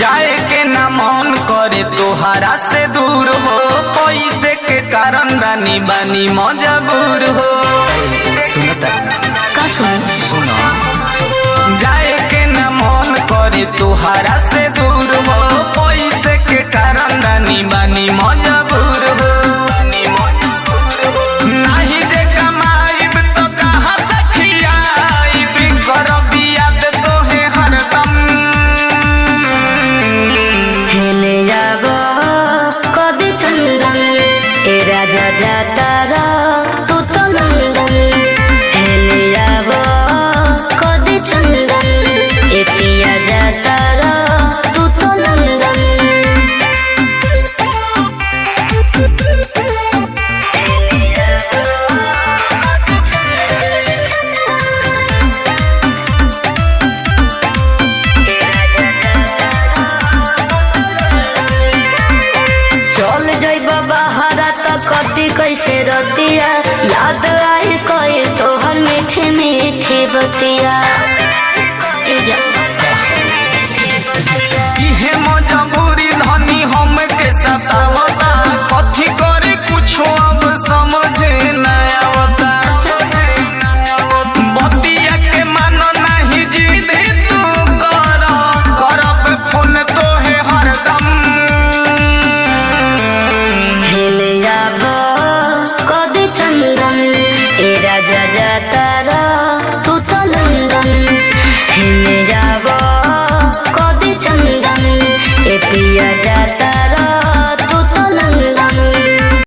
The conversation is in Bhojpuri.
जाए के ना मन करे तोहरा से दूर हो, पैसे के कारण रानी बानी मजबूर हो। सुनता का सुनो जाए के ना मन करे तोहरा से दूर हो, पैसे के कारण रानी बानी मजबूर हो। नहीं जे कमाईब तो कहाँ से खियाईब, करब याद तोहे हरदम। हेले जाबो कदी चंदन ए राजा जाता रा तू तो लंदन। हेले जाबो कदी चंदन ए पिया जाता रा तू तो लंदन। चल जइब बहरा त कटी कैसे रतिया, याद आई कई तोहर मीठे मीठे बतिया। इहे मजबूरी धनी हम के सतावता, कथी करे कुछो अब समझे न आवता। बतिया के मानो नहीं जिद तू कर, करब फोन तोहे हरदम। हेले जाबो कदी चंदन ए राजा जाता रा